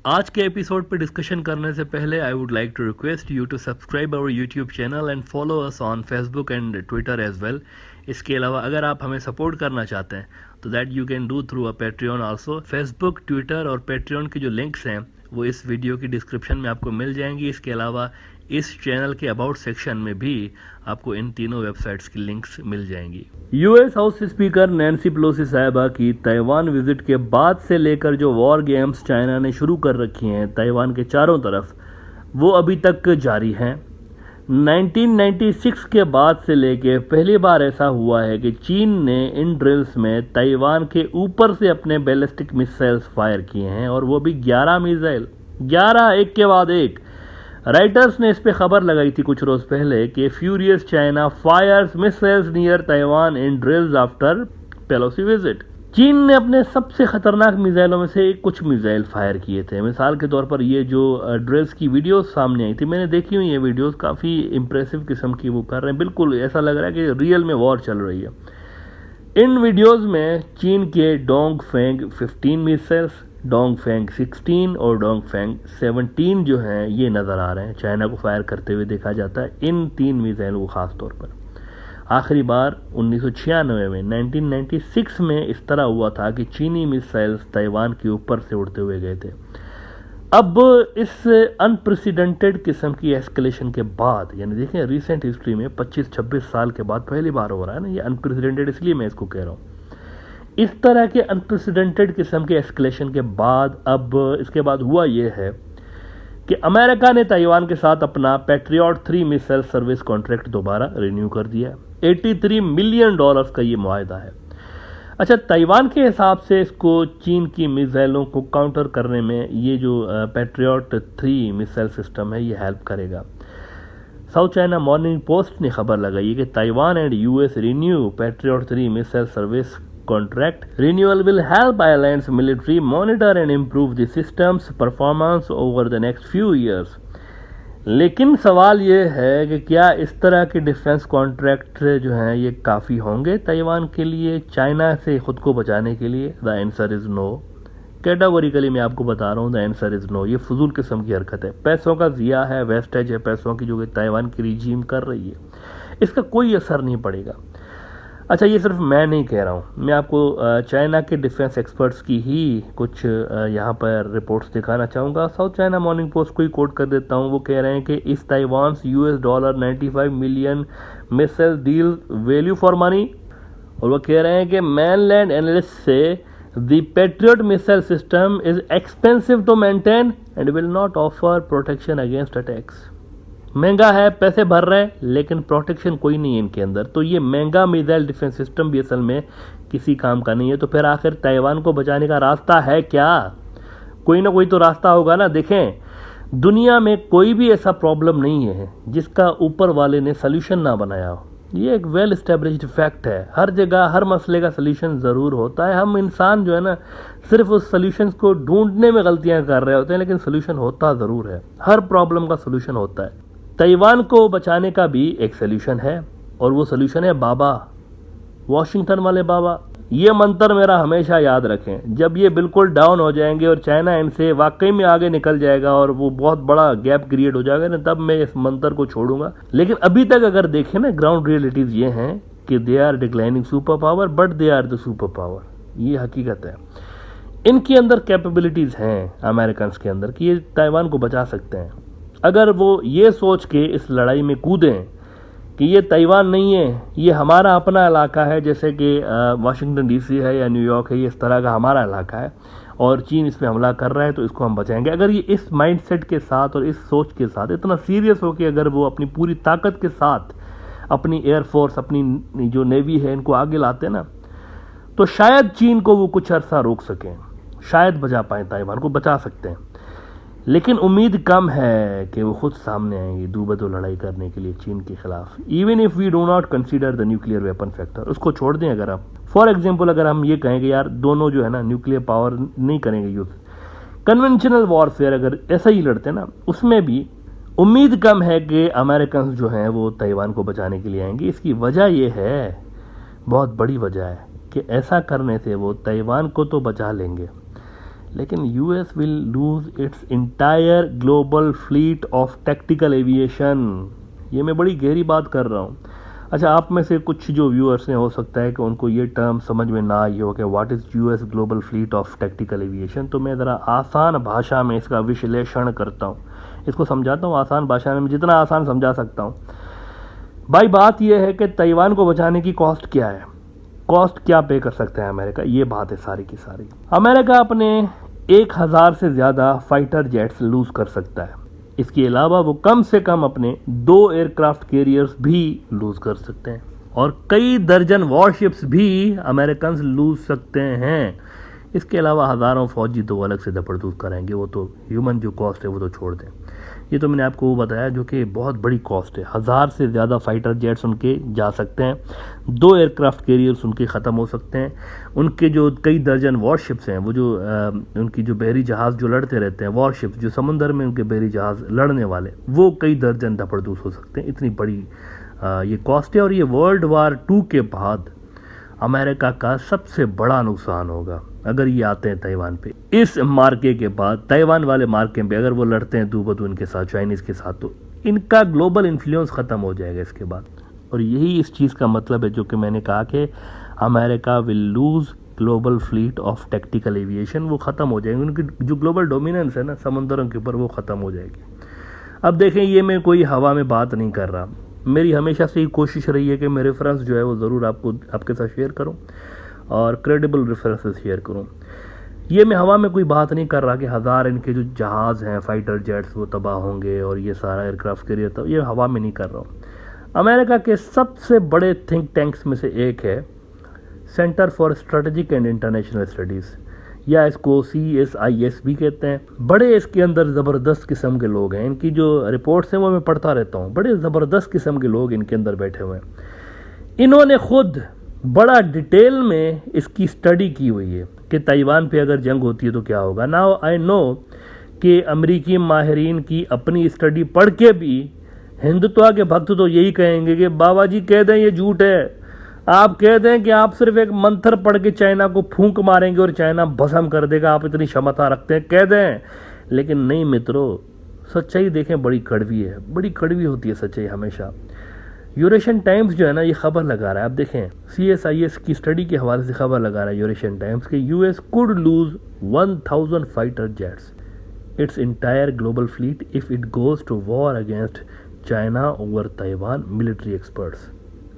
आज के एपिसोड पे डिस्कशन करने से पहले I would like to request you to subscribe our YouTube channel and follow us on Facebook and Twitter as well. इसके अलावा अगर आप हमें सपोर्ट करना चाहते हैं तो that you can do through a Patreon also. Facebook, Twitter और पेट्रियन के जो लिंक्स हैं वो इस वीडियो की डिस्क्रिप्शन में आपको मिल जाएंगी। इसके अलावा इस चैनल के अबाउट सेक्शन में भी आपको इन तीनों वेबसाइट्स की लिंक्स मिल जाएंगी। US house speaker Nancy Pelosi साहिबा की ताइवान विजिट के बाद से लेकर जो वॉर गेम्स चाइना ने शुरू कर रखी हैं ताइवान के चारों तरफ, वो अभी तक जारी हैं। 1996 के बाद से लेके पहली बार ऐसा हुआ है कि चीन ने इन ड्रिल्स में ताइवान के ऊपर से अपने बैलिस्टिक मिसाइल्स फायर किए हैं, और वो भी 11 मिसाइल, 11 एक के बाद एक। राइटर्स ने इस पे खबर लगाई थी कुछ रोज पहले कि furious China fires missiles near Taiwan in drills after Pelosi visit. चीन ने अपने सबसे खतरनाक मिसाइलों में से कुछ मिसाइल फायर किए थे। मिसाल के तौर पर ये जो ड्रिल्स की वीडियोस सामने आई थी, मैंने देखी हुई ये वीडियोस, काफ़ी इंप्रेसिव किस्म की वो कर रहे हैं। बिल्कुल ऐसा लग रहा है कि रियल में वॉर चल रही है। इन वीडियोस में चीन के Dong Feng 15 missiles, Dong Feng 16 और डोंग फेंग 17 जो हैं ये नज़र आ रहे हैं, चाइना को फायर करते हुए देखा जाता है। इन 3 मिसाइलों को ख़ास तौर पर आखिरी बार 1996 में 1996 में इस तरह हुआ था कि चीनी मिसाइल्स ताइवान के ऊपर से उड़ते हुए गए थे। अब इस अनप्रेसिडेंटेड किस्म की एस्केलेशन के बाद, यानी देखें रिसेंट हिस्ट्री में 25-26 साल के बाद पहली बार हो रहा है ना ये अनप्रेसिडेंटेड, इसलिए मैं इसको कह रहा हूँ। इस तरह के अनप्रेसिडेंटेड किस्म के एस्केलेशन के बाद अब इसके बाद हुआ ये है कि अमेरिका ने ताइवान के साथ अपना पैट्रियट 3 मिसाइल सर्विस कॉन्ट्रैक्ट दोबारा रिन्यू कर दिया। $83 मिलियन का ये मुआहदा है। अच्छा, ताइवान के हिसाब से इसको चीन की मिसाइलों को काउंटर करने में ये जो पैट्रियट 3 मिसाइल सिस्टम है ये हेल्प करेगा। साउथ चाइना मॉर्निंग पोस्ट ने खबर लगाई है कि Taiwan and US renew patriot 3 missile service contract. Renewal will help Ireland's military monitor and improve the system's performance over the next few years. लेकिन सवाल ये है कि क्या इस तरह के डिफेंस कॉन्ट्रैक्ट जो हैं ये काफ़ी होंगे ताइवान के लिए, चाइना से ख़ुद को बचाने के लिए? The answer is no. Categorically मैं आपको बता रहा हूँ, द आंसर इज़ नो। ये फजूल किस्म की हरकत है, पैसों का ज़िया है, वेस्टेज है पैसों की जो कि ताइवान की रिजीम कर रही है, इसका कोई असर नहीं पड़ेगा। अच्छा, ये सिर्फ मैं नहीं कह रहा हूँ, मैं आपको चाइना के डिफेंस एक्सपर्ट्स की ही कुछ यहाँ पर रिपोर्ट्स दिखाना चाहूँगा। साउथ चाइना मॉर्निंग पोस्ट को ही कोट कर देता हूँ। वो कह रहे हैं कि इस Taiwan's $95 million missile deal value for money, और वो कह रहे हैं कि मैनलैंड एनालिस्ट से the Patriot missile system is expensive to maintain and will not offer protection against attacks. महंगा है, पैसे भर रहे हैं, लेकिन प्रोटेक्शन कोई नहीं है इनके अंदर। तो ये महंगा मिसाइल डिफेंस सिस्टम भी असल में किसी काम का नहीं है। तो फिर आखिर ताइवान को बचाने का रास्ता है क्या? कोई ना कोई तो रास्ता होगा ना। देखें, दुनिया में कोई भी ऐसा प्रॉब्लम नहीं है जिसका ऊपर वाले ने सोल्यूशन ना बनाया हो। ये एक वेल एस्टेब्लिश्ड फैक्ट है। हर जगह हर मसले का सोल्यूशन ज़रूर होता है। हम इंसान जो है ना सिर्फ उस सोल्यूशन को ढूंढने में गलतियाँ कर रहे होते हैं, लेकिन सोल्यूशन होता ज़रूर है। हर प्रॉब्लम का सोल्यूशन होता है। ताइवान को बचाने का भी एक सोल्यूशन है, और वो सोल्यूशन है बाबा, वॉशिंगटन वाले बाबा। ये मंत्र मेरा हमेशा याद रखें। जब ये बिल्कुल डाउन हो जाएंगे और चाइना इनसे वाकई में आगे निकल जाएगा और वो बहुत बड़ा गैप क्रिएट हो जाएगा ना, तब मैं इस मंत्र को छोड़ूंगा। लेकिन अभी तक अगर देखें ना, ग्राउंड रियलिटीज ये हैं कि they are declining super power but they are the super power. ये हकीकत है। इनके अंदर कैपेबिलिटीज हैं अमेरिकन के अंदर कि ये ताइवान को बचा सकते हैं। अगर वो ये सोच के इस लड़ाई में कूदें कि ये ताइवान नहीं है, ये हमारा अपना इलाका है, जैसे कि वाशिंगटन डीसी है या न्यूयॉर्क है, ये इस तरह का हमारा इलाका है और चीन इस पर हमला कर रहा है तो इसको हम बचाएंगे। अगर ये इस माइंडसेट के साथ और इस सोच के साथ इतना सीरियस हो कि अगर वो अपनी पूरी ताकत के साथ अपनी एयरफोर्स, अपनी जो नेवी है, इनको आगे लाते ना, तो शायद चीन को वो कुछ अर्सा रोक सकें, शायद बचा पाएँ, ताइवान को बचा सकते हैं। लेकिन उम्मीद कम है कि वो खुद सामने आएंगे दो बदो लड़ाई करने के लिए चीन के खिलाफ। Even if we do not consider the nuclear weapon factor, उसको छोड़ दें। अगर आप फॉर एग्जांपल अगर हम ये कहें कि यार दोनों जो है ना न्यूक्लियर पावर नहीं करेंगे यूज, कन्वेंशनल वॉरफेयर अगर ऐसा ही लड़ते ना, उसमें भी उम्मीद कम है कि अमेरिकन जो हैं वो ताइवान को बचाने के लिए आएंगे। इसकी वजह यह है, बहुत बड़ी वजह है, कि ऐसा करने से वो ताइवान को तो बचा लेंगे, लेकिन US will lose its entire global fleet of tactical aviation. ये मैं बड़ी गहरी बात कर रहा हूँ। अच्छा, आप में से कुछ जो व्यूअर्स हैं हो सकता है कि उनको ये टर्म समझ में ना आई हो कि what is US global fleet of tactical aviation. तो मैं ज़रा आसान भाषा में इसका विश्लेषण करता हूँ, इसको समझाता हूँ आसान भाषा में, जितना आसान समझा सकता हूँ। भाई बात यह है कि ताइवान को बचाने की कॉस्ट क्या है, कॉस्ट क्या पे कर सकता है अमेरिका, ये बात है सारी की सारी। अमेरिका अपने 1000 से ज़्यादा फाइटर जेट्स लूज़ कर सकता है। इसके अलावा वो कम से कम अपने 2 एयरक्राफ्ट कैरियर्स भी लूज़ कर सकते हैं और कई दर्जन वॉरशिप्स भी अमेरिकन लूज़ सकते हैं। इसके अलावा हज़ारों फौजी तो अलग से दपड़दूस कराएंगे, वो तो ह्यूमन जो कॉस्ट है वो तो छोड़ दें। ये तो मैंने आपको वो बताया जो कि बहुत बड़ी कॉस्ट है। 1000 से ज़्यादा फाइटर जेट्स उनके जा सकते हैं, 2 एयरक्राफ्ट कैरियर्स उनके ख़त्म हो सकते हैं, उनके जो कई दर्जन वॉरशिप्स हैं, वो जो उनकी जो बहरी जहाज़ जो लड़ते रहते हैं, वॉरशिप्स जो समुंदर में उनके बहरी जहाज़ लड़ने वाले, वो कई दर्जन दपड़दूस हो सकते हैं। इतनी बड़ी ये कॉस्ट है और ये वर्ल्ड वार 2 के बाद अमेरिका का सबसे बड़ा नुकसान होगा अगर ये आते हैं ताइवान पे। इस मार्के के बाद, ताइवान वाले मार्के पे अगर वो लड़ते हैं दूबदू इनके साथ, चाइनीज़ के साथ, तो इनका ग्लोबल इन्फ्लुएंस ख़त्म हो जाएगा इसके बाद। और यही इस चीज़ का मतलब है जो कि मैंने कहा कि America will lose global fleet of tactical aviation. वो ख़त्म हो जाएगी, उनकी जो ग्लोबल डोमिनेंस है ना समुंदरों के ऊपर, वो ख़त्म हो जाएगी। अब देखें, ये मैं कोई हवा में बात नहीं कर रहा, मेरी हमेशा से ही कोशिश रही है कि मैं रेफरेंस जो है वो ज़रूर आपके साथ शेयर करूं और क्रेडिबल रेफरेंसेस शेयर करूं। ये मैं हवा में कोई बात नहीं कर रहा कि 1000 इनके जो जहाज़ हैं फाइटर जेट्स वो तबाह होंगे और ये सारा एयरक्राफ्ट कैरियर, तो ये हवा में नहीं कर रहा हूँ। अमेरिका के सबसे बड़े थिंक टैंक्स में से एक है centre for strategic and international studies, या इसको CSIS भी कहते हैं। बड़े इसके अंदर ज़बरदस्त किस्म के लोग हैं, इनकी जो रिपोर्ट्स हैं वो मैं पढ़ता रहता हूँ, बड़े ज़बरदस्त किस्म के लोग इनके अंदर बैठे हुए हैं। इन्होंने खुद बड़ा डिटेल में इसकी स्टडी की हुई है कि ताइवान पे अगर जंग होती है तो क्या होगा। नाउ आई नो कि अमेरिकी माहिरीन की अपनी स्टडी पढ़ के भी हिंदुत्व के भक्त तो यही कहेंगे कि बाबा जी कह दें ये झूठ है, आप कह दें कि आप सिर्फ एक मंत्र पढ़ के चाइना को फूंक मारेंगे और चाइना भस्म कर देगा, आप इतनी क्षमता रखते हैं, कह दें। लेकिन नहीं मित्रों, सच्चाई देखें बड़ी कड़वी है, बड़ी कड़वी होती है सच्चाई हमेशा। यूरेशियन टाइम्स जो है ना ये खबर लगा रहा है, आप देखें CSIS की स्टडी के हवाले से खबर लगा रहा है यूरेशियन टाइम्स कि US could lose 1000 fighter jets its entire global fleet if it goes to war against China over Taiwan, military experts.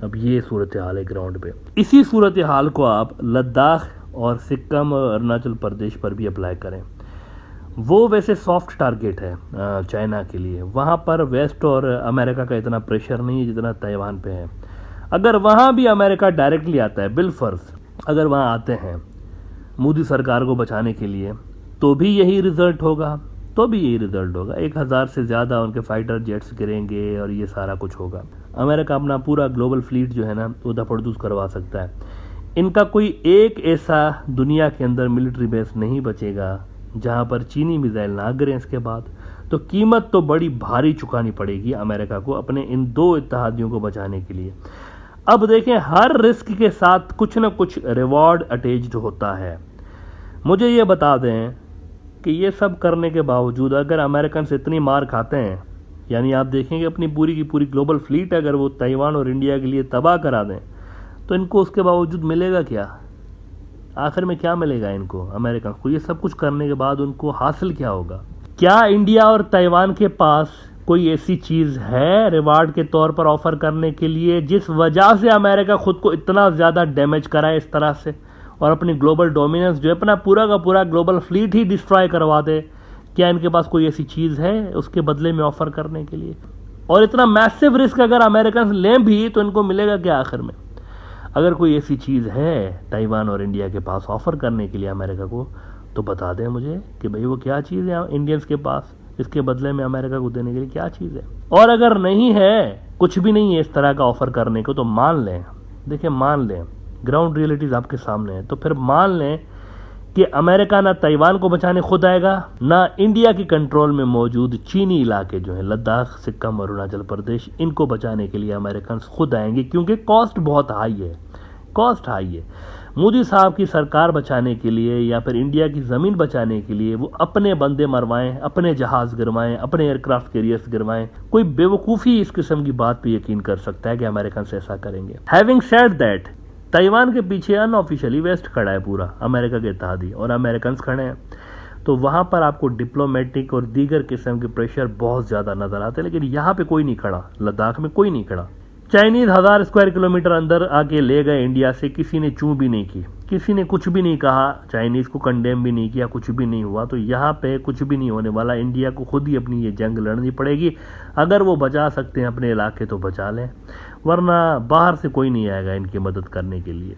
अब ये सूरत हाल है ग्राउंड पे। इसी सूरत हाल को आप लद्दाख और सिक्किम और अरुणाचल प्रदेश पर भी अप्लाई करें। वो वैसे सॉफ्ट टारगेट है चाइना के लिए, वहाँ पर वेस्ट और अमेरिका का इतना प्रेशर नहीं है जितना ताइवान पे है। अगर वहाँ भी अमेरिका डायरेक्टली आता है, बिलफर्ज अगर वहाँ आते हैं मोदी सरकार को बचाने के लिए, तो भी यही रिजल्ट होगा, 1000 से ज़्यादा उनके फाइटर जेट्स गिरेंगे और ये सारा कुछ होगा। अमेरिका अपना पूरा ग्लोबल फ्लीट जो है ना वो दफड़दूस करवा सकता है। इनका कोई एक ऐसा दुनिया के अंदर मिलिट्री बेस नहीं बचेगा जहां पर चीनी मिसाइल ना गिरें इसके बाद। तो कीमत तो बड़ी भारी चुकानी पड़ेगी अमेरिका को अपने इन 2 इत्तेहादियों को बचाने के लिए। अब देखें, हर रिस्क के साथ कुछ न कुछ रिवॉर्ड अटैच्ड होता है। मुझे ये बता दें कि ये सब करने के बावजूद अगर अमेरिकन से इतनी मार खाते हैं, यानी आप देखेंगे अपनी पूरी की पूरी ग्लोबल फ्लीट अगर वो ताइवान और इंडिया के लिए तबाह करा दें, तो इनको उसके बावजूद मिलेगा क्या? आखिर में क्या मिलेगा इनको अमेरिका को? ये सब कुछ करने के बाद उनको हासिल क्या होगा? क्या इंडिया और ताइवान के पास कोई ऐसी चीज़ है रिवार्ड के तौर पर ऑफर करने के लिए जिस वजह से अमेरिका खुद को इतना ज़्यादा डैमेज कराए इस तरह से और अपनी ग्लोबल डोमिनेंस जो है अपना पूरा का पूरा ग्लोबल फ्लीट ही डिस्ट्रॉय करवा दे? क्या इनके पास कोई ऐसी चीज़ है उसके बदले में ऑफर करने के लिए? और इतना मैसिव रिस्क अगर अमेरिकन लें भी तो इनको मिलेगा क्या आखिर में? अगर कोई ऐसी चीज़ है ताइवान और इंडिया के पास ऑफर करने के लिए अमेरिका को, तो बता दें मुझे कि भाई वो क्या चीज़ है इंडियंस के पास, इसके बदले में अमेरिका को देने के लिए क्या चीज़ है। और अगर नहीं है, कुछ भी नहीं है इस तरह का ऑफर करने को, तो मान लें, देखिए मान लें, ग्राउंड रियलिटीज़ आपके सामने है, तो फिर मान लें कि अमेरिका ना ताइवान को बचाने खुद आएगा, ना इंडिया की कंट्रोल में मौजूद चीनी इलाके जो हैं लद्दाख, सिक्किम और अरुणाचल प्रदेश, इनको बचाने के लिए अमेरिकन खुद आएंगे, क्योंकि कॉस्ट बहुत हाई है, कॉस्ट हाई है। मोदी साहब की सरकार बचाने के लिए या फिर इंडिया की ज़मीन बचाने के लिए वो अपने बंदे मरवाएं, अपने जहाज़ गिरवाएं, अपने एयरक्राफ्ट कैरियर्स गिरवाएं। कोई बेवकूफ़ी इस किस्म की बात पे यकीन कर सकता है कि अमेरिकन ऐसा करेंगे। हैविंग सेड दैट, ताइवान के पीछे अनऑफिशियली वेस्ट खड़ा है पूरा, अमेरिका के इत्तेहादी, और अमेरिकन खड़े हैं। तो वहाँ पर आपको डिप्लोमेटिक और दीगर किस्म के प्रेशर बहुत ज़्यादा नज़र आते हैं, लेकिन यहाँ पे कोई नहीं खड़ा, लद्दाख में कोई नहीं खड़ा। चाइनीज 1000 स्क्वायर किलोमीटर अंदर आके ले गए इंडिया से, किसी ने चूं भी नहीं की, किसी ने कुछ भी नहीं कहा, चाइनीज को कंडेम भी नहीं किया, कुछ भी नहीं हुआ। तो यहाँ पे कुछ भी नहीं होने वाला, इंडिया को खुद ही अपनी ये जंग लड़नी पड़ेगी। अगर वो बचा सकते हैं अपने इलाके तो बचा लें, वरना बाहर से कोई नहीं आएगा इनकी मदद करने के लिए।